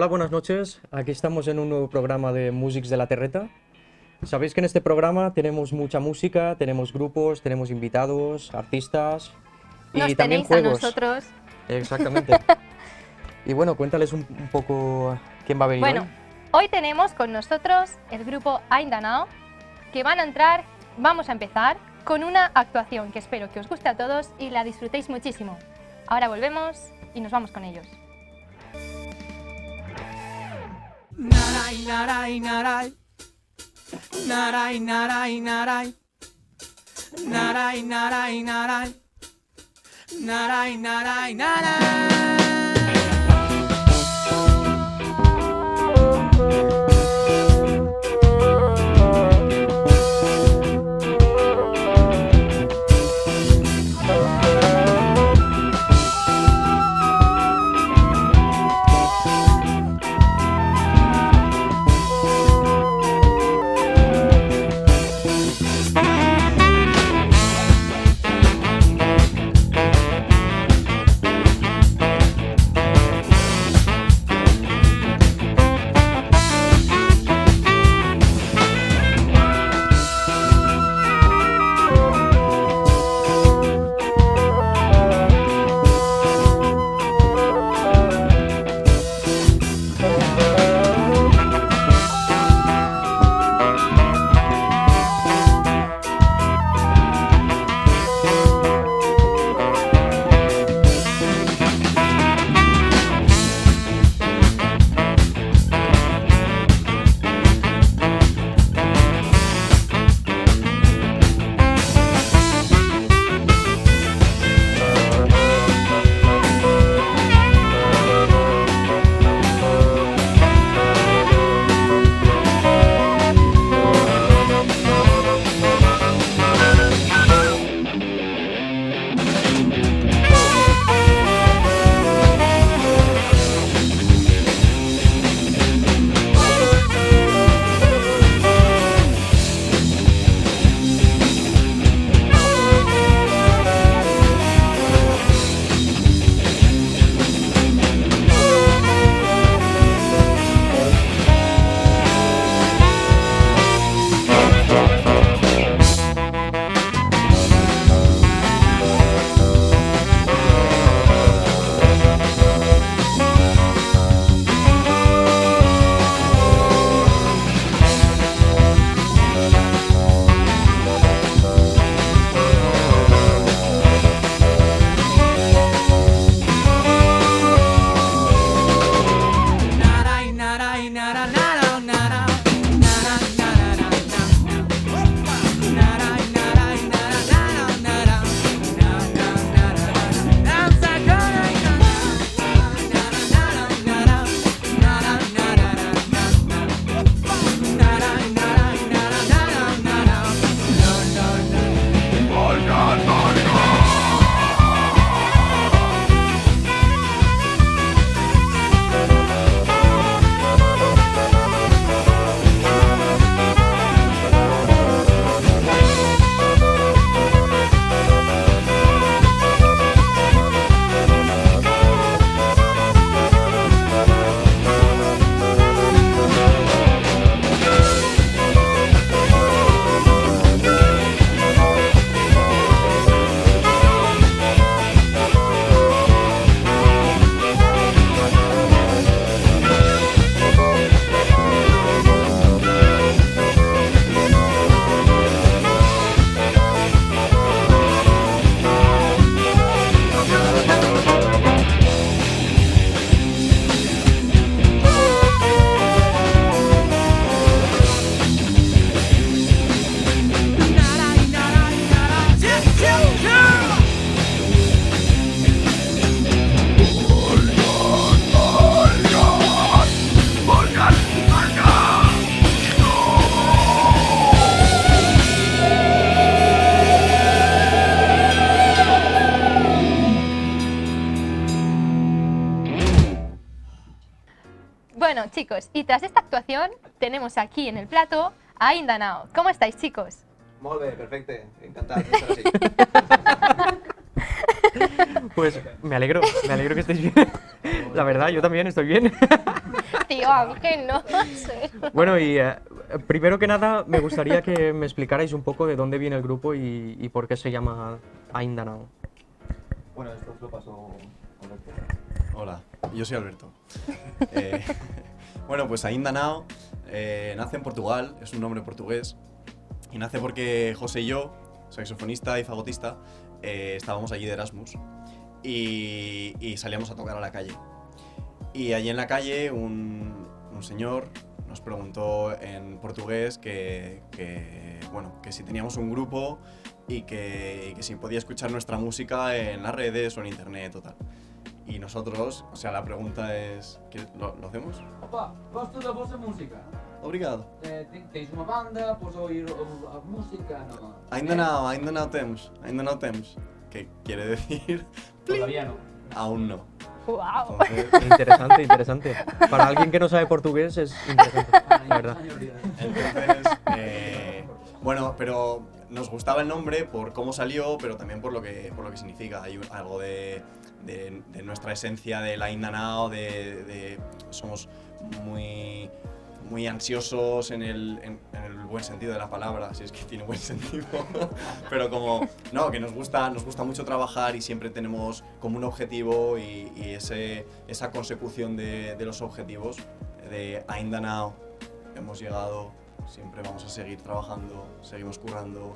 Hola, buenas noches. Aquí estamos en un nuevo programa de Músics de la Terreta. Sabéis que en este programa tenemos mucha música, tenemos grupos, tenemos invitados, artistas y Nos también tenéis juegos. a nosotros. Exactamente. Y bueno, cuéntales un poco quién va a venir Bueno, hoy. hoy tenemos con nosotros el grupo Aindanao, que van a entrar, vamos a empezar, con una actuación que espero que os guste a todos y la disfrutéis muchísimo. Ahora volvemos y nos vamos con ellos. Narai, narai, narai. Narai, narai, narai. Narai, narai, narai. Narai, narai, narai. Bueno, chicos, y tras esta actuación tenemos aquí en el plato a Aindanao. ¿Cómo estáis, chicos? Molt bé, perfecte. Encantat d'estar així. Pues me alegro que estéis bien. La verdad, yo también estoy bien. Tío Ángel, no sé. Bueno, y primero que nada me gustaría que me explicarais un poco de dónde viene el grupo y por qué se llama Ainda Now. Bueno, esto os lo paso a Alberto. Hola, yo soy Alberto. Eh, bueno, pues Ainda Now nace en Portugal, es un nombre portugués, y nace porque José y yo, saxofonista y fagotista, estábamos allí de Erasmus y salíamos a tocar a la calle. Y allí en la calle un señor nos preguntó en portugués que si teníamos un grupo y que si podía escuchar nuestra música en las redes o en internet o tal. Y nosotros, o sea, la pregunta es, ¿lo hacemos? Opa, gosto da vossa música. Obrigado. Tens uma banda, podes ouvir a música, non? Ainda não temos. Que quiere decir, Todavía no. aún no. Wow. Entonces, Interesante. Para alguien que no sabe portugués es interesante, la verdad. entonces, bueno, pero nos gustaba el nombre por cómo salió, pero también por lo que significa. Hay algo de nuestra esencia de la Ainda Now, somos muy ansiosos en el buen sentido de la palabra, si es que tiene buen sentido, pero que nos gusta mucho trabajar y siempre tenemos como un objetivo y esa consecución de los objetivos de Ainda Now, hemos llegado, siempre vamos a seguir trabajando, seguimos currando.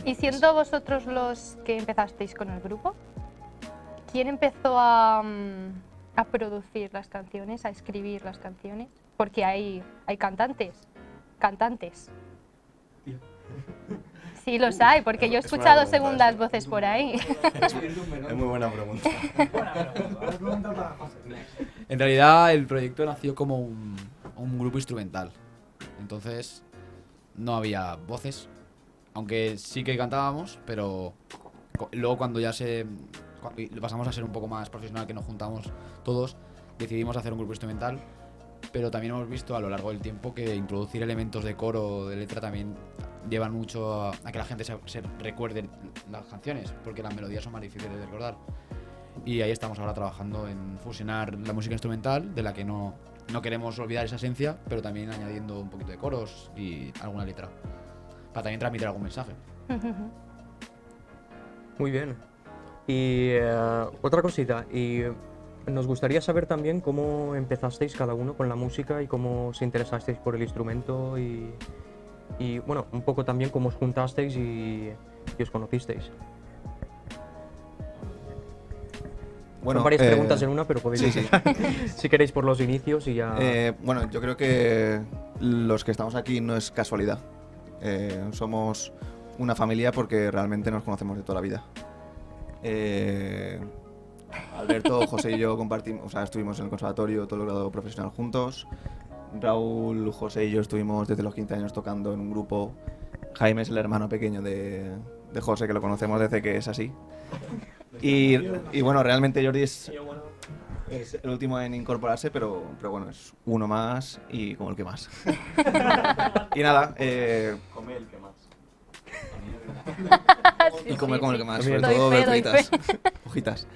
Y siendo vosotros los que empezasteis con el grupo, ¿quién empezó a producir las canciones, a escribir las canciones? Porque hay cantantes. Sí, los hay, porque yo he Es una escuchado pregunta, segundas sí. voces por ahí. Es muy buena pregunta. En realidad el proyecto nació como un grupo instrumental. Entonces no había voces, aunque sí que cantábamos, pero luego cuando pasamos a ser un poco más profesional, que nos juntamos todos, decidimos hacer un grupo instrumental. Pero también hemos visto a lo largo del tiempo que introducir elementos de coro o de letra también llevan mucho a que la gente se recuerde las canciones, porque las melodías son más difíciles de recordar. Y ahí estamos ahora trabajando en fusionar la música instrumental, de la que no queremos olvidar esa esencia, pero también añadiendo un poquito de coros y alguna letra, para también transmitir algún mensaje. Muy bien. Y otra cosita, nos gustaría saber también cómo empezasteis cada uno con la música y cómo os interesasteis por el instrumento y bueno, un poco también cómo os juntasteis y os conocisteis. Bueno, Son varias preguntas en una, pero podéis sí, empezar, si queréis, por los inicios y ya... Bueno, yo creo que los que estamos aquí no es casualidad. Somos una familia porque realmente nos conocemos de toda la vida. Alberto, José y yo compartimos, o sea, estuvimos en el conservatorio, todo el grado profesional juntos. Raúl, José y yo estuvimos desde los 15 años tocando en un grupo. Jaime es el hermano pequeño de José, que lo conocemos desde que es así. Y bueno, realmente Jordi es el último en incorporarse, pero bueno, es uno más y como el que más. Y nada, Come el que más. y come como el que más, Doy sobre todo fe, doy verduritas, hojitas.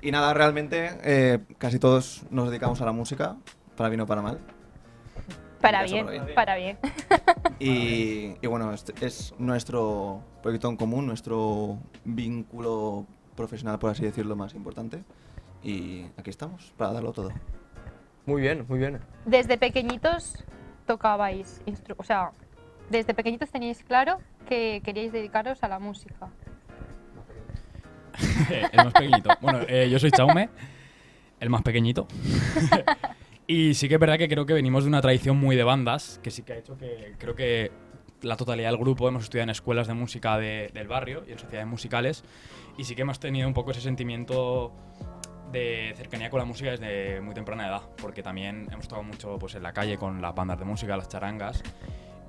Y nada, realmente casi todos nos dedicamos a la música, para bien o para mal. Para Eso, bien, para bien. para bien. Y bueno, es nuestro proyecto en común, nuestro vínculo profesional, por así decirlo, más importante. Y aquí estamos, para darlo todo. Muy bien, muy bien. Desde pequeñitos tocabais, o sea, desde pequeñitos teníais claro que queríais dedicaros a la música. El más pequeñito. Bueno, yo soy Chaume, el más pequeñito. Y sí que es verdad que creo que venimos de una tradición muy de bandas, que sí que ha hecho que creo que la totalidad del grupo hemos estudiado en escuelas de música del barrio y en sociedades musicales, y sí que hemos tenido un poco ese sentimiento de cercanía con la música desde muy temprana edad, porque también hemos tocado mucho pues, en la calle con las bandas de música, las charangas.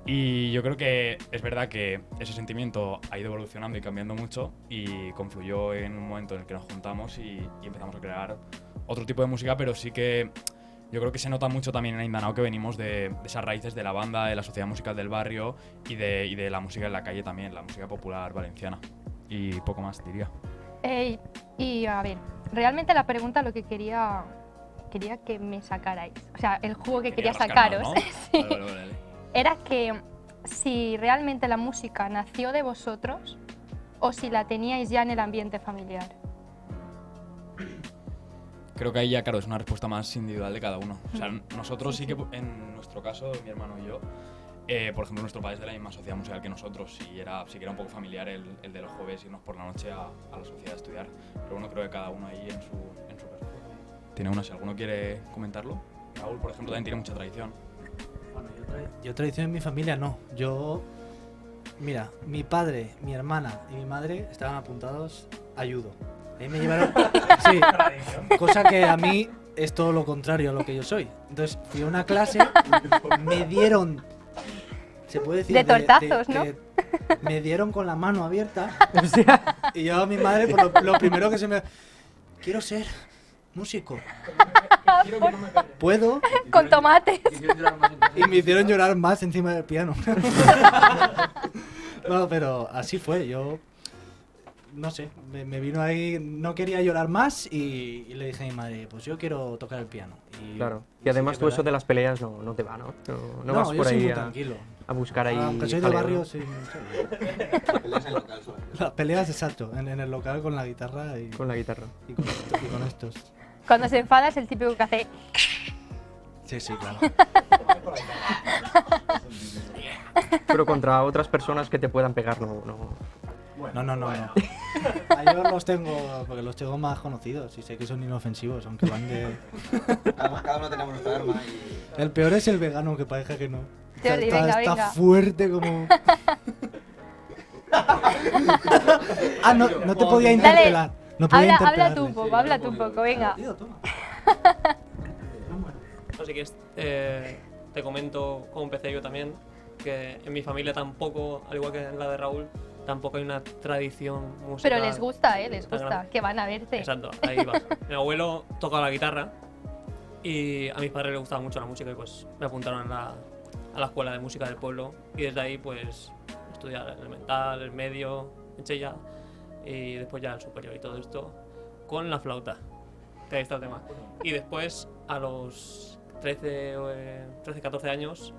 Y yo creo que es verdad que ese sentimiento ha ido evolucionando y cambiando mucho y confluyó en un momento en el que nos juntamos y empezamos a crear otro tipo de música, pero sí que yo creo que se nota mucho también en Ainda Now que venimos de esas raíces de la banda, de la sociedad musical del barrio y de la música en la calle también, la música popular valenciana. Y poco más, diría. Y a ver, realmente la pregunta lo que quería quería que me sacarais. O sea, el jugo que quería Quería rascarnos, sacaros ¿no? sí, Vale. era que si realmente la música nació de vosotros o si la teníais ya en el ambiente familiar. Creo que ahí ya, claro, es una respuesta más individual de cada uno. O sea, nosotros sí que, en nuestro caso, mi hermano y yo, por ejemplo, nuestro padre es de la misma sociedad musical que nosotros y sí que era un poco familiar el de los jueves irnos por la noche a la sociedad a estudiar. Pero bueno, creo que cada uno ahí en su caso tiene una. Si alguno quiere comentarlo. Raúl, por ejemplo, también tiene mucha tradición. Bueno, yo tradición en mi familia no. Mira, mi padre, mi hermana y mi madre estaban apuntados a judo. Ahí me llevaron. Sí, cosa que a mí es todo lo contrario a lo que yo soy. Entonces fui a una clase, me dieron. Se puede decir. De tortazos, ¿no? Me dieron con la mano abierta. Y yo a mi madre, lo primero que se me. Quiero ser músico. ¿Puedo? Con tomates. Y me hicieron llorar más encima del piano. No, pero así fue. Yo. No sé, me vino ahí, no quería llorar más y le dije a mi madre, pues yo quiero tocar el piano. Claro, y además sí, tú eso ¿verdad? de las peleas no te va, ¿no? No vas yo por soy ahí muy a tranquilo. buscar ahí Aunque soy de jaleo, barrio, ¿no? sí. Las peleas, exacto, en el local con la guitarra y Con la guitarra. y con estos. Cuando se enfada es el típico que hace... Sí, claro. Pero contra otras personas que te puedan pegar, no. No. A ellos los tengo, porque los tengo más conocidos y sé que son inofensivos, aunque van de... Cada uno tenemos nuestra arma y... El peor es el vegano, que parece que no. Jordi, Está venga. fuerte como... no te podía interpelar. No podía Habla tú interpelarle. habla tú un poco, venga. Tío, toma. No sé qué es. Te comento cómo empecé yo también, que en mi familia tampoco, al igual que en la de Raúl, tampoco hay una tradición musical. Pero les gusta, les tan gusta, grande. que van a verte. Exacto, ahí va. Mi abuelo toca la guitarra y a mis padres les gustaba mucho la música y pues me apuntaron a la escuela de música del pueblo y desde ahí pues estudiar el elemental, el medio, en Chella y después ya el superior y todo esto con la flauta, que ahí está el tema. Y después a los 13-14 años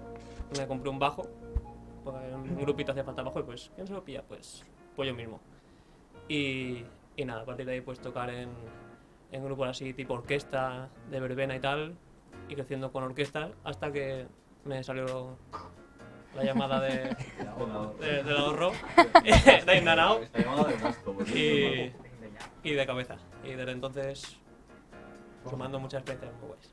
me compré un bajo, porque en un grupito hacía falta bajo y pues ¿quién se lo pilla? Pues yo mismo. Y nada, a partir de ahí pues tocar en grupos así tipo orquesta, de verbena y tal, y creciendo con orquestas hasta que me salió la llamada del ahorro, de Indanao, y de cabeza. Y desde entonces sumando muchas experiencias muy guays.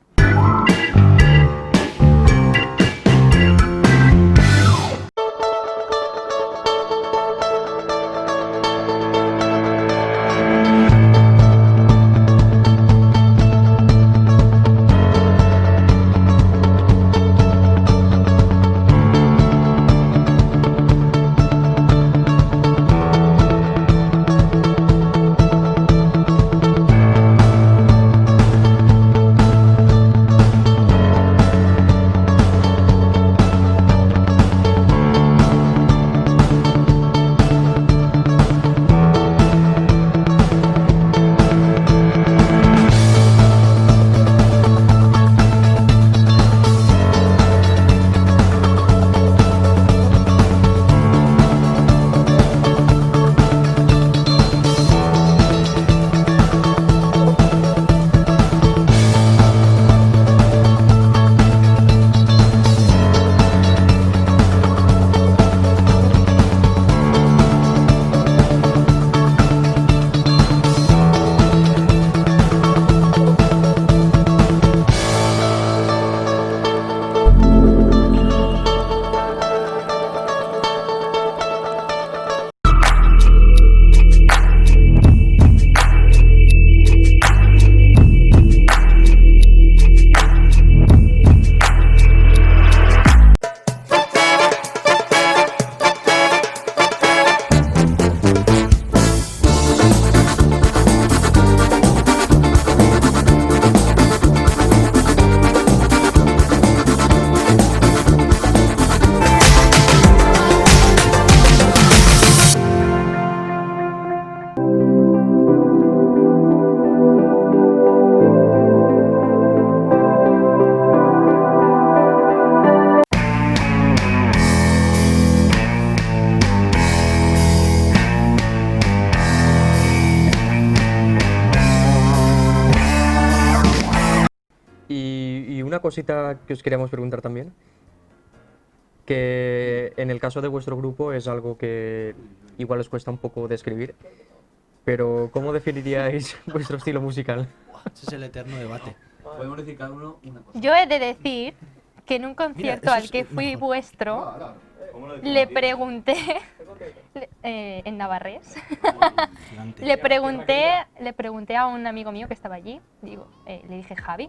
una cosita que os queríamos preguntar también, que en el caso de vuestro grupo es algo que igual os cuesta un poco describir, pero ¿cómo definiríais vuestro estilo musical? Ese es el eterno debate. Podemos decir cada uno una cosa. Yo he de decir que en un concierto eso al es que fui mejor. vuestro, le pregunté, en Navarrés, Gigante. le pregunté a un amigo mío que estaba allí, le dije, Javi,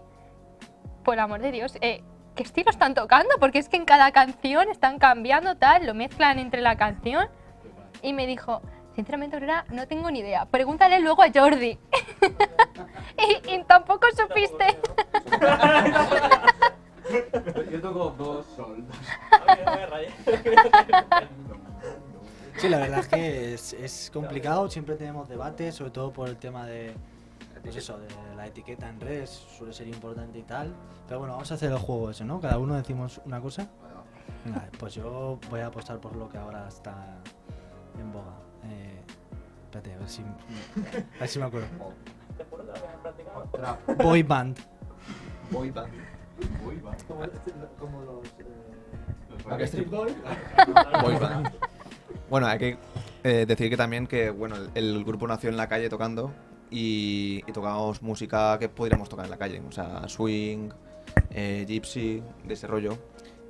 por el amor de Dios, ¿qué estilo están tocando? Porque es que en cada canción están cambiando tal, lo mezclan entre la canción. Y me dijo, sinceramente, Aurora, no tengo ni idea. Pregúntale luego a Jordi. y tampoco supiste. Yo toco dos sol. Sí, la verdad es que es complicado, siempre tenemos debates, sobre todo por el tema de, pues eso, de la etiqueta en redes, suele ser importante y tal. Pero bueno, vamos a hacer el juego ese, ¿no? Cada uno decimos una cosa. Venga, pues yo voy a apostar por lo que ahora está en boga. Espérate, a ver si me acuerdo. Boy band. Boy band. Como los... Backstreet Boy band. Bueno, hay que decir que también que bueno, el grupo nació en la calle tocando y tocábamos música que podríamos tocar en la calle, o sea, swing, gypsy, de ese rollo.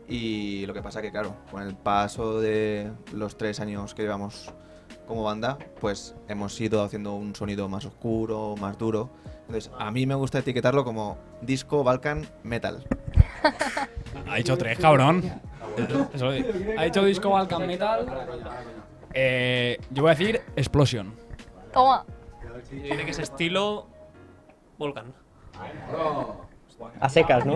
Y lo que pasa que claro, con el paso de los 3 años que llevamos como banda, pues hemos ido haciendo un sonido más oscuro, más duro. Entonces, a mí me gusta etiquetarlo como disco, Balkan, metal. Ha dicho 3, cabrón. Eso, ha dicho disco Balkan Metal. Yo voy a decir Explosion. Toma. Yo diré que es estilo Volcan. A secas, ¿no?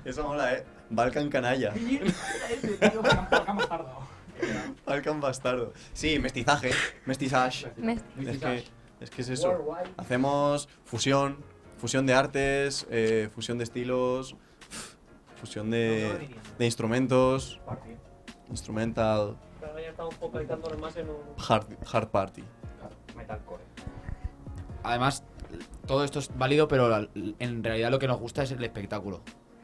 Eso mola, Balkan canalla. Balkan bastardo. Sí, mestizaje. Mestizaje. Es que es eso. Hacemos fusión de artes, fusión de estilos, fusión de instrumentos, instrumental, Pero ya estamos focalizándonos más en un... hard party. Además, todo esto es válido, pero en realidad lo que nos gusta es el espectáculo.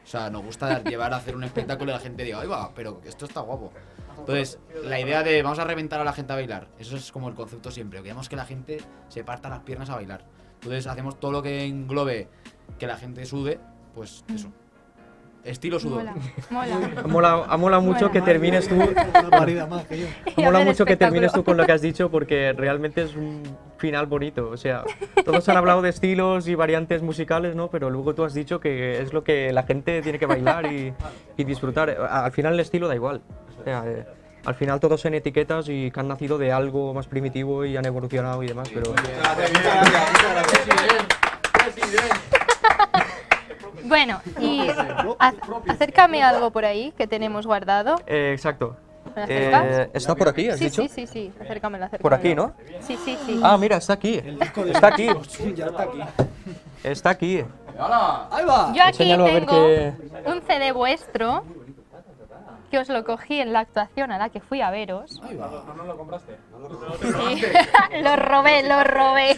O sea, nos gusta llevar a hacer un espectáculo y la gente diga, ¡ay va! Pero esto está guapo. Entonces, la idea de vamos a reventar a la gente a bailar, eso es como el concepto siempre. Queremos que la gente se parta las piernas a bailar. Entonces, hacemos todo lo que englobe que la gente sude, pues eso. Estilo sudor. Mola. Mola mucho que termines tú. Mola mucho que termines tú con lo que has dicho porque realmente es un final bonito. O sea, todos han hablado de estilos y variantes musicales, ¿no? Pero luego tú has dicho que es lo que la gente tiene que bailar y disfrutar. Al final el estilo da igual. O sea, al final todos son etiquetas y que han nacido de algo más primitivo y han evolucionado y demás, pero... Bueno, y acércame algo por ahí que tenemos guardado. Exacto. ¿Me acercas? ¿Está por aquí, has Sí, dicho? sí, acércamelo. Por aquí, ¿no? Sí. Ah, mira, está aquí. Está aquí. Ya está aquí. Está aquí. ¡Ahí va! Yo aquí Enséñalo a ver tengo qué... un CD vuestro que os lo cogí en la actuación a la que fui a veros. Ahí va. Sí, lo robé.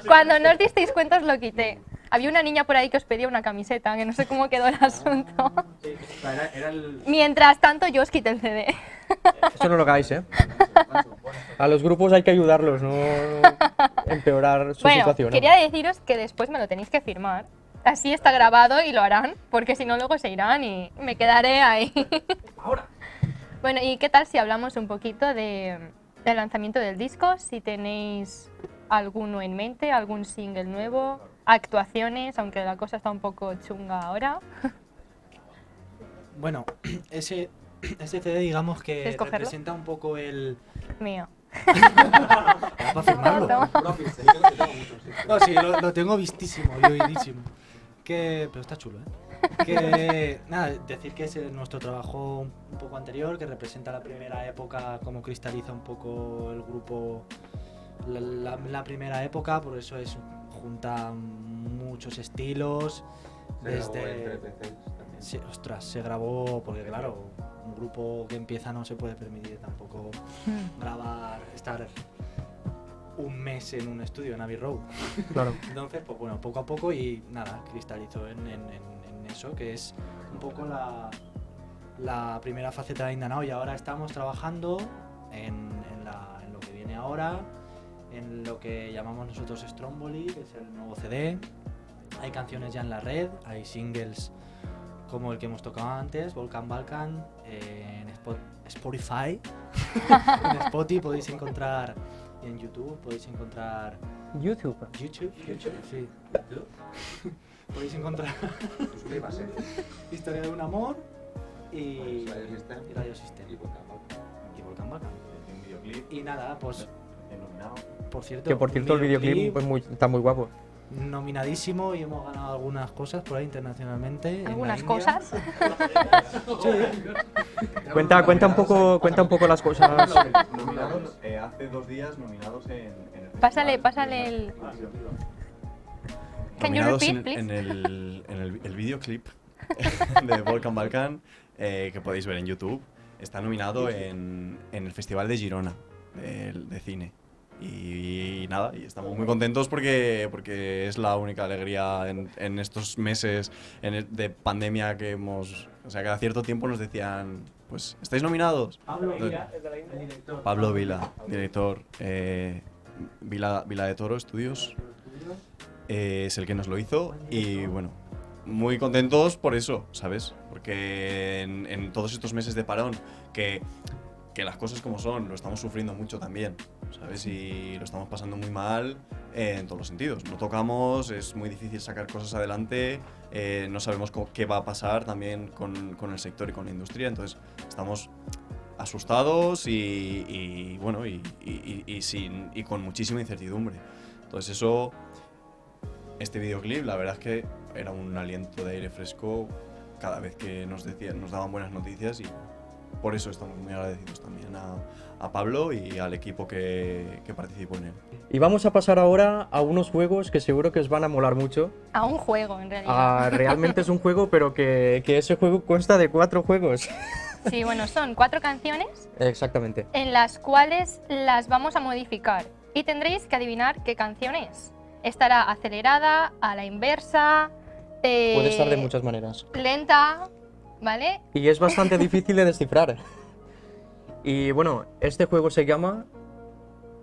Cuando no os disteis cuenta os lo quité. Había una niña por ahí que os pedía una camiseta, que no sé cómo quedó el asunto. Mientras tanto yo os quité el CD. Eso no lo hagáis, ¿eh? A los grupos hay que ayudarlos, no empeorar su Bueno, situación. ¿no? quería deciros que después me lo tenéis que firmar. Así está grabado y lo harán, porque si no luego se irán y me quedaré ahí. Bueno, ¿y qué tal si hablamos un poquito del lanzamiento del disco? Si tenéis alguno en mente, algún single nuevo, actuaciones, aunque la cosa está un poco chunga ahora. Bueno, ese CD digamos que ¿Quieres cogerlo? representa un poco el... Mío. Para firmarlo. Toma. No, sí, lo tengo vistísimo y oídísimo. Pero está chulo, ¿eh? Que, nada, decir que es nuestro trabajo un poco anterior, que representa la primera época, cómo cristaliza un poco el grupo, la primera época, por eso junta muchos estilos. Desde... Sí, ostras, se grabó, porque claro, un grupo que empieza no se puede permitir tampoco grabar, estar un mes en un estudio en Abbey Road. Claro. Entonces, pues bueno, poco a poco y nada, cristalizó en eso, que es un poco la primera faceta de Indanao, y ahora estamos trabajando en lo que viene ahora, en lo que llamamos nosotros Stromboli, que es el nuevo CD. Hay canciones ya en la red, hay singles como el que hemos tocado antes, Volcan Balkan, en Spotify. En Spotify podéis encontrar, y en YouTube podéis encontrar... YouTube. Sí. Podéis encontrar Historia de un amor y Radio System. Y Volcan Balkan. Y nada, pues... Por cierto, Que por cierto el videoclip pues, está muy guapo. Nominadísimo, y hemos ganado algunas cosas por ahí internacionalmente. en la ¿Algunas India. cosas? Sí. Cuenta un poco las cosas. Nominados, hace 2 días nominados en el Pásale el... Can you nominados repeat, please? en el videoclip de Volcan Balkan, que podéis ver en YouTube. Está nominado en el Festival de Girona de cine. Y nada, y estamos muy contentos porque es la única alegría en estos meses de pandemia que hemos... O sea, cada cierto tiempo nos decían, pues, ¿estáis nominados? Pablo Vila, el director. Pablo Vila, director. Vila de Toro Estudios es el que nos lo hizo, y bueno, muy contentos por eso, ¿sabes? Porque en todos estos meses de parón, que las cosas como son, lo estamos sufriendo mucho también, ¿sabes? Y lo estamos pasando muy mal en todos los sentidos. No tocamos, es muy difícil sacar cosas adelante, no sabemos qué va a pasar también con el sector y con la industria, entonces estamos asustados y bueno, y con muchísima incertidumbre. Entonces eso, este videoclip, la verdad es que era un aliento de aire fresco cada vez que nos daban buenas noticias, y por eso estamos muy agradecidos también a Pablo y al equipo que participó en él. Y vamos a pasar ahora a unos juegos que seguro que os van a molar mucho. A un juego, en realidad. Realmente es un juego, pero que ese juego consta de 4 juegos. Sí, bueno, son 4 canciones Exactamente. en las cuales las vamos a modificar. Y tendréis que adivinar qué canción es. Estará acelerada, a la inversa... Puede estar de muchas maneras. lenta, ¿vale? Y es bastante difícil de descifrar. Y bueno, este juego se llama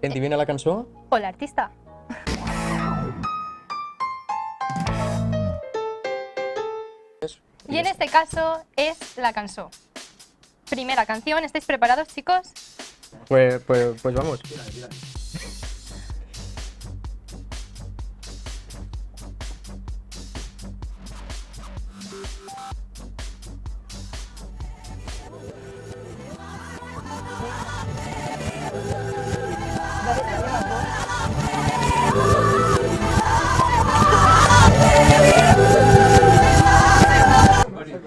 Endivina la cançó. O el artista. Y en este caso es la cançó. Primera canción, ¿estáis preparados, chicos? Pues vamos.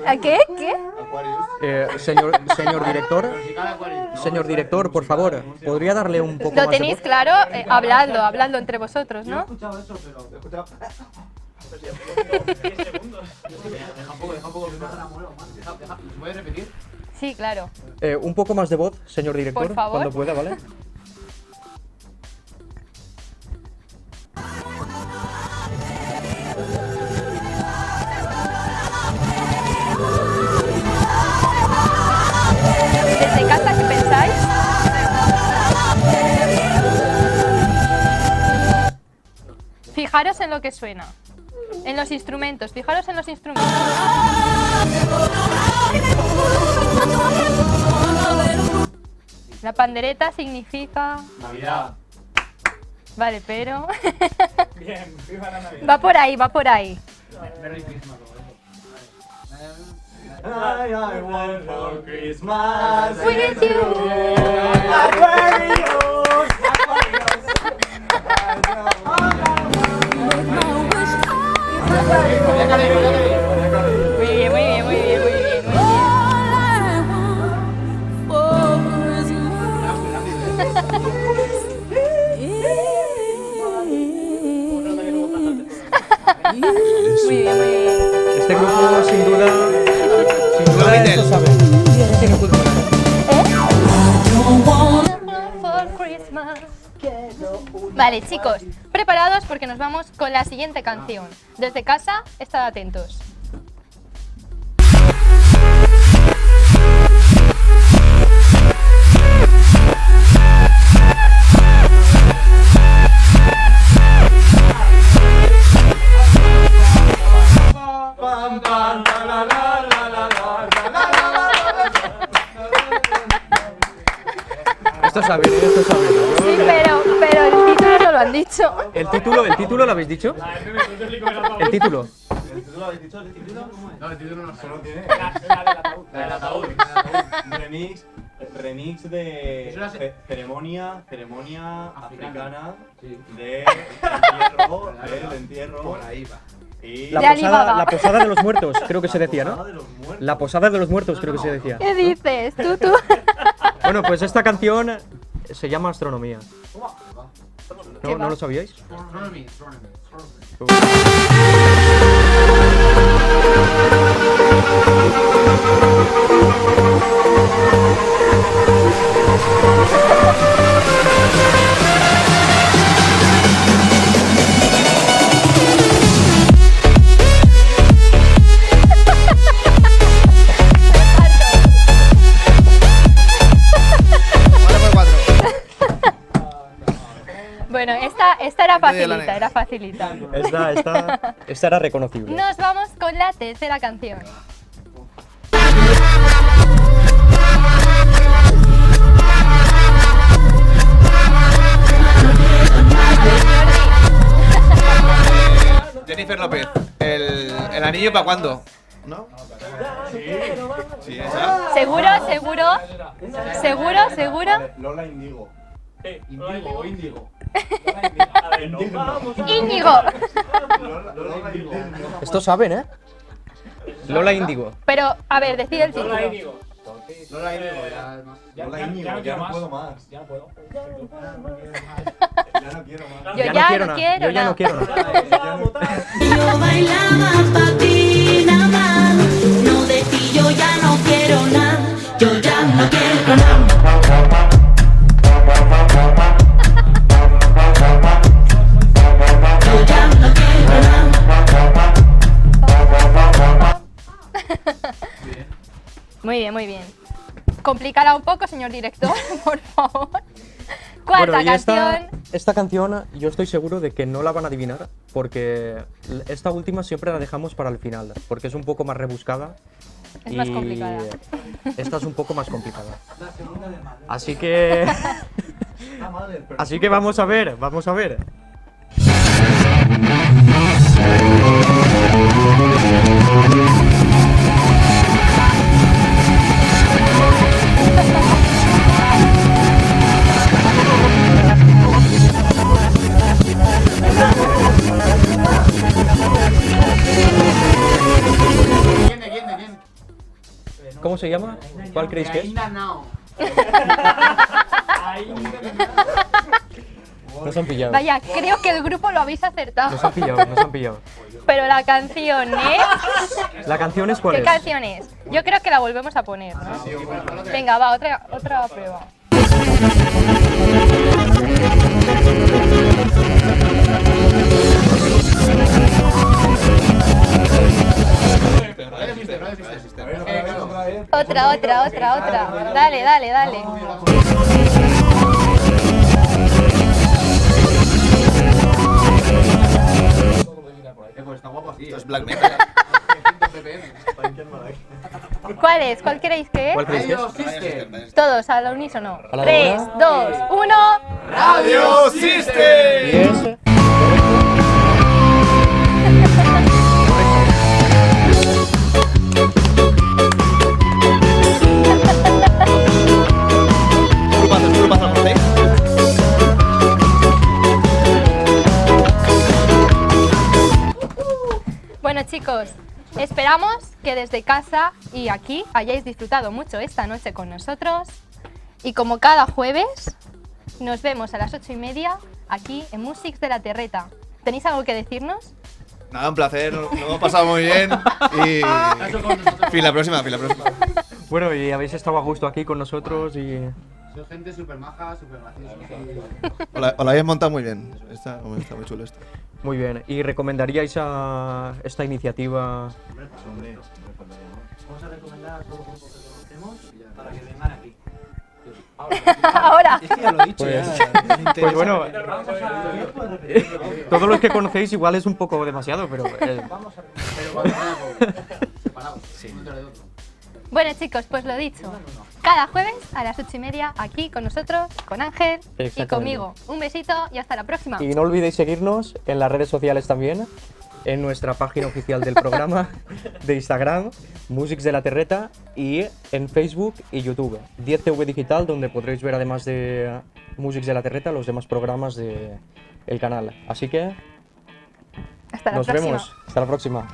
¿A qué? ¿Qué? Señor director, por favor, ¿podría darle un poco ¿Lo más de tenéis voz? claro? Habladlo entre vosotros, ¿no? escuchado eso, pero... He escuchado... Deja un poco, ¿se puede repetir? Sí, claro. Un poco más de voz, señor director, Por favor. cuando pueda, ¿vale? ¿Desde casa qué pensáis? Fijaros en lo que suena. En los instrumentos, fijaros en los instrumentos. La pandereta significa... Navidad. Vale, pero... Bien, viva la Navidad. va por ahí, va por ahí. Merry Christmas. I want for Christmas With you. Muy bien, muy bien, muy bien, muy bien, muy bien. Muy bien, muy bien. Este grupo, sin duda, esto sabe. Vale, chicos, preparados porque nos vamos con la siguiente canción. Desde casa, estad atentos. Esto es saber, esto es saber. Sí, pero el título no lo han dicho. ¿El título lo habéis dicho? ¿El título? No, el título no solo tiene. La del ataúd. Remix de ceremonia africana del entierro. Por ahí va. Y La posada de los muertos, creo que se decía, ¿no? La posada de los muertos, creo que se decía. ¿Qué dices? Tú. Bueno, pues esta canción se llama Astronomía. ¿No lo sabíais? Astronomy. Bueno, esta era facilita. Esta era reconocible. Nos vamos con la tercera canción. Jennifer López, ¿el anillo para cuándo? ¿No? Sí, esa. ¿Seguro? Lola Indigo. Índigo. Íñigo. Lola Indigo. Esto saben, ¿eh? Lola Índigo. Pero, a ver, decide el título. Lola Indigo, ya no puedo más. Ya no puedo. Ya no quiero más. Yo Ya ya quiero no nada, quiero yo ya nada. no quiero nada. Yo bailaba pa' ti nada más, no de ti yo ya no quiero nada, yo ya no quiero nada. Yo ya no quiero nada. Muy bien. Complícala un poco, señor director, por favor. Cuarta Bueno, y canción. esta canción yo estoy seguro de que no la van a adivinar porque esta última siempre la dejamos para el final porque es un poco más rebuscada. Es más complicada. Esta es un poco más complicada. Así que vamos a ver. ¿Cómo se llama? ¿Cuál creéis que es? Nos han pillado. Vaya, creo que el grupo lo habéis acertado. Nos han pillado. Pero la canción es... ¿La canción es cuál ¿Qué es? canción es? Yo creo que la volvemos a poner, ¿no? Venga, va, otra prueba. Otra. Dale. Esto es black metal. ¿Cuál es? ¿Cuál queréis que es? ¿Cuál creéis que es? Todos al unísono. ¿A la 3, una? 2, 1. ¡Radio System! Y es... Grupazo, ¿eh? Bueno, chicos, esperamos que desde casa y aquí hayáis disfrutado mucho esta noche con nosotros. Y como cada jueves, nos vemos a las 8:30 aquí en Musics de la Terreta. ¿Tenéis algo que decirnos? Nada, un placer, nos hemos pasado muy bien y... Fin la próxima. Bueno, y habéis estado a gusto aquí con nosotros y Soy gente súper maja, súper graciosa. Os la habéis montado muy bien. Está muy chulo esto. Muy bien. ¿Y recomendaríais a esta iniciativa? Vamos a recomendar a todos los grupos que conocemos para que vengan aquí. Ahora. Es que ya lo he dicho, Pues- ya. Me interesa. pues bueno, Vamos a todos los que conocéis igual es un poco demasiado, pero... Vamos a Pero cuando sea separados, sí. Uno tras de otro. Bueno, chicos, pues lo dicho. Cada jueves a las 8:30 aquí con nosotros, con Ángel y Exactamente. conmigo. Un besito y hasta la próxima. Y no olvidéis seguirnos en las redes sociales también, en nuestra página oficial del programa de Instagram, Musics de la Terreta, y en Facebook y YouTube, 10TV Digital, donde podréis ver además de Musics de la Terreta los demás programas del canal. Así que Hasta la nos próxima. vemos. Hasta la próxima.